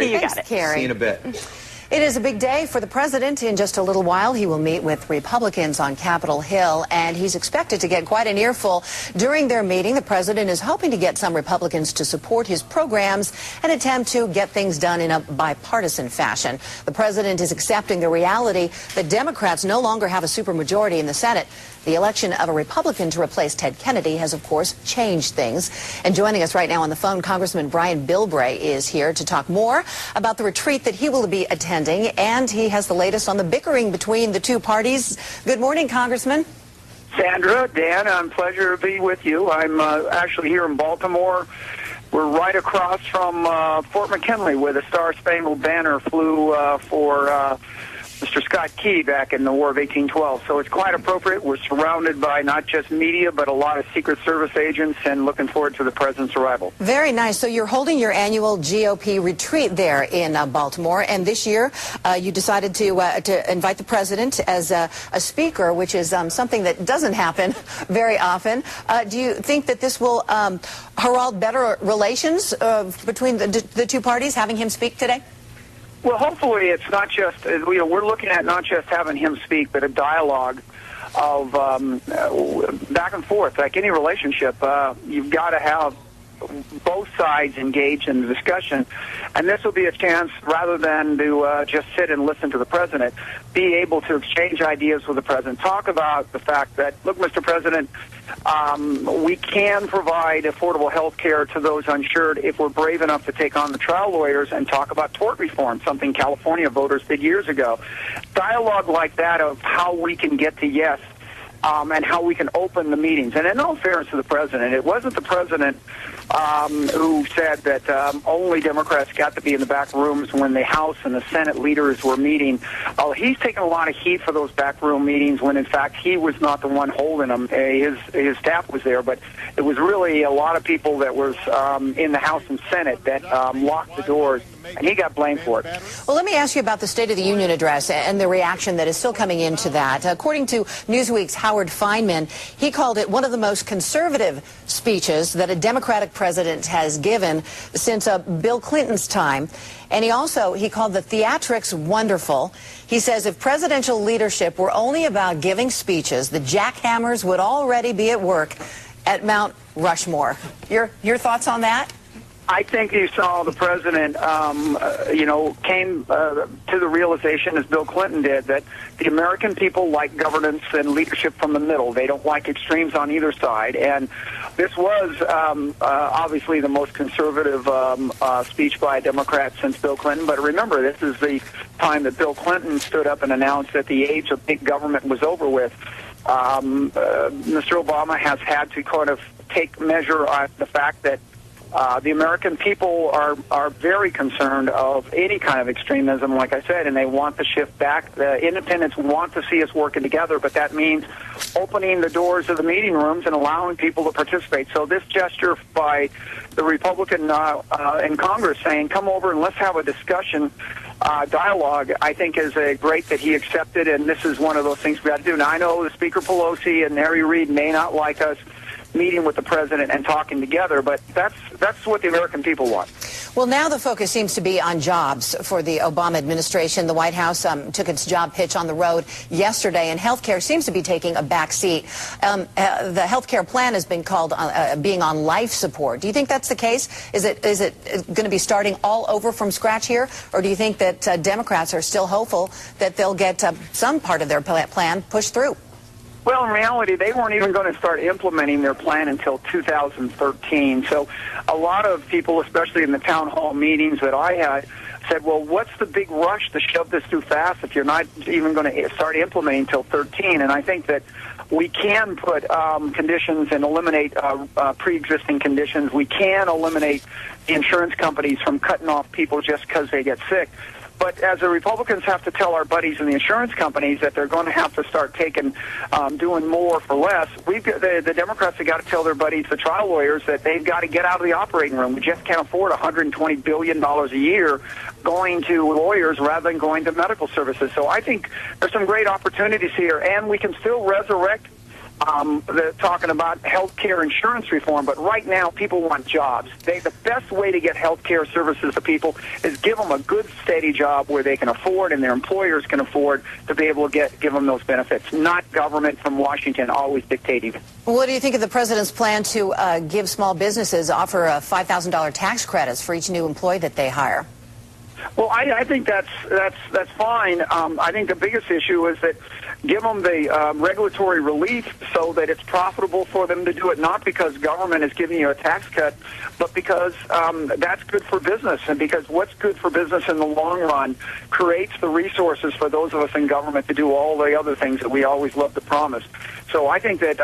You got it. Carrie. See you in a bit. It is a big day for the president. In just a little while, he will meet with Republicans on Capitol Hill, and he's expected to get quite an earful. During their meeting, the president is hoping to get some Republicans to support his programs and attempt to get things done in a bipartisan fashion. The president is accepting the reality that Democrats no longer have a supermajority in the Senate. The election of a Republican to replace Ted Kennedy has, of course, changed things. And joining us right now on the phone, Congressman Brian Bilbray is here to talk more about the retreat that he will be attending, and he has the latest on the bickering between the two parties. Good morning, Congressman. Sandra, Dan, pleasure to be with you. I'm actually here in Baltimore. We're right across from Fort McKinley, where the Star-Spangled Banner flew for Mr. Scott Key back in the War of 1812. So it's quite appropriate. We're surrounded by not just media, but a lot of Secret Service agents, and looking forward to the president's arrival. Very nice. So you're holding your annual GOP retreat there in Baltimore, and this year you decided to invite the president as a speaker, which is something that doesn't happen very often. Do you think that this will herald better relations between the two parties, having him speak today? Well, hopefully it's not just, we're looking at not just having him speak, but a dialogue of back and forth. Like any relationship, you've got to have both sides engaged in the discussion. And this will be a chance, rather than to just sit and listen to the president, be able to exchange ideas with the president, talk about the fact that, look, Mr. President, we can provide affordable health care to those uninsured if we're brave enough to take on the trial lawyers and talk about tort reform, something California voters did years ago. Dialogue like that of how we can get to yes, and how we can open the meetings. And in all fairness to the president, it wasn't the president who said that only Democrats got to be in the back rooms when the House and the Senate leaders were meeting. He's taken a lot of heat for those backroom meetings when, in fact, he was not the one holding them. His staff was there, but it was really a lot of people that was in the House and Senate that locked the doors, and he got blamed for it. Well, let me ask you about the State of the Union address and the reaction that is still coming into that. According to Newsweek's Howard Fineman, he called it one of the most conservative speeches that a Democratic president has given since Bill Clinton's time. And he called the theatrics wonderful. He says if presidential leadership were only about giving speeches, the jackhammers would already be at work at Mount Rushmore. Your thoughts on that? I think you saw the president, came to the realization, as Bill Clinton did, that the American people like governance and leadership from the middle. They don't like extremes on either side. And this was obviously the most conservative speech by a Democrat since Bill Clinton. But remember, this is the time that Bill Clinton stood up and announced that the age of big government was over with. Mr. Obama has had to kind of take measure on the fact that the American people are very concerned of any kind of extremism, like I said, and they want to shift back. The independents want to see us working together, but that means opening the doors of the meeting rooms and allowing people to participate. So this gesture by the Republican in Congress saying, come over and let's have a discussion, dialogue, I think is great that he accepted, and this is one of those things we got to do. Now, I know the Speaker Pelosi and Harry Reid may not like us meeting with the president and talking together, but that's what the American people want. Well, now the focus seems to be on jobs for the Obama administration. The White House took its job pitch on the road yesterday, and health care seems to be taking a back seat. The health care plan has been called being on life support. Do you think that's the case? Is it going to be starting all over from scratch here, or do you think that Democrats are still hopeful that they'll get some part of their plan pushed through? Well, in reality, they weren't even going to start implementing their plan until 2013. So a lot of people, especially in the town hall meetings that I had, said, well, what's the big rush to shove this too fast if you're not even going to start implementing until 13? And I think that we can put conditions and eliminate pre-existing conditions. We can eliminate the insurance companies from cutting off people just because they get sick. But as the Republicans have to tell our buddies in the insurance companies that they're going to have to start doing more for less, the Democrats have got to tell their buddies, the trial lawyers, that they've got to get out of the operating room. We just can't afford $120 billion a year going to lawyers rather than going to medical services. So I think there's some great opportunities here, and we can still resurrect They're talking about health care insurance reform, but right now people want jobs. The best way to get health care services to people is give them a good, steady job where they can afford and their employers can afford to be able to give them those benefits, not government from Washington always dictating. What do you think of the president's plan to give small businesses, offer $5,000 tax credits for each new employee that they hire? Well, I think that's fine. I think the biggest issue is that give them the regulatory relief so that it's profitable for them to do it, not because government is giving you a tax cut, but because that's good for business, and because what's good for business in the long run creates the resources for those of us in government to do all the other things that we always love to promise. So I think that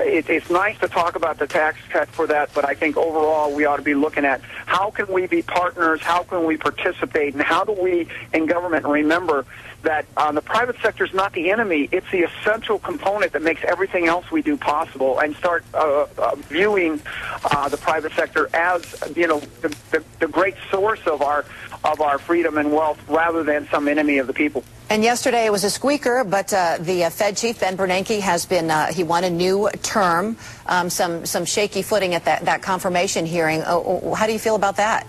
it's nice to talk about the tax cut for that, but I think overall we ought to be looking at how can we be partners, how can we participate, and how do we in government remember that the private sector is not the enemy. It's the essential component that makes everything else we do possible, and start viewing the private sector as, you know, the great source of our freedom and wealth rather than some enemy of the people. And yesterday it was a squeaker, but the Fed chief, Ben Bernanke, has been, he won a new term, some shaky footing at that confirmation hearing. How do you feel about that?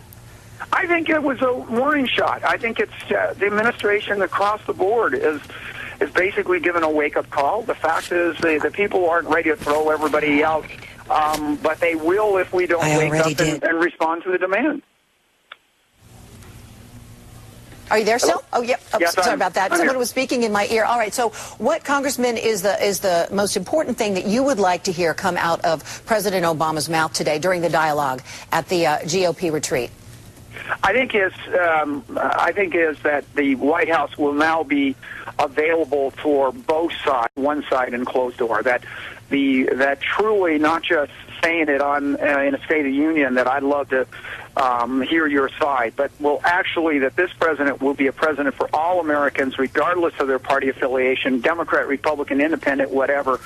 I think it was a warning shot. I think it's the administration across the board is basically given a wake-up call. The fact is the people aren't ready to throw everybody out, but they will if we don't wake up and respond to the demand. Are you there still? Hello? Oh, yep. Oh, yes, sorry about that. Someone was speaking in my ear. All right. So what, Congressman, is the most important thing that you would like to hear come out of President Obama's mouth today during the dialogue at the GOP retreat? I think is that the White House will now be available for both sides, one side and closed door. That truly not just saying it on in a State of the Union that I'd love to hear your side, but that this president will be a president for all Americans, regardless of their party affiliation, Democrat, Republican, Independent, whatever.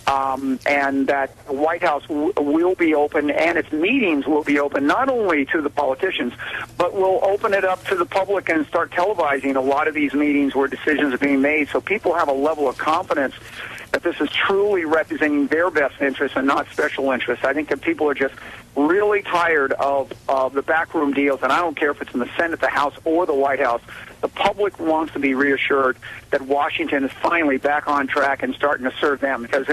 And that the White House will be open, and its meetings will be open not only to the politicians, but will open it up to the public and start televising a lot of these meetings where decisions are being made, so people have a level of confidence that this is truly representing their best interests and not special interests. I think that people are just really tired of the backroom deals, and I don't care if it's in the Senate, the House, or the White House. The public wants to be reassured that Washington is finally back on track and starting to serve them, because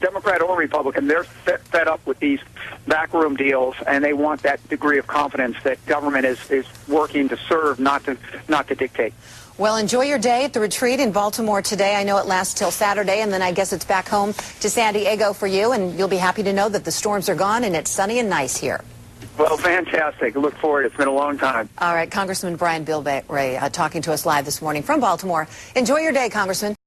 Democrat or Republican, they're fed up with these backroom deals, and they want that degree of confidence that government is working to serve, not to dictate. Well, enjoy your day at the retreat in Baltimore today. I know it lasts till Saturday, and then I guess it's back home to San Diego for you, and you'll be happy to know that the storms are gone and it's sunny and nice here. Well, fantastic. Look forward. It's been a long time. All right, Congressman Brian Bilbray talking to us live this morning from Baltimore. Enjoy your day, Congressman.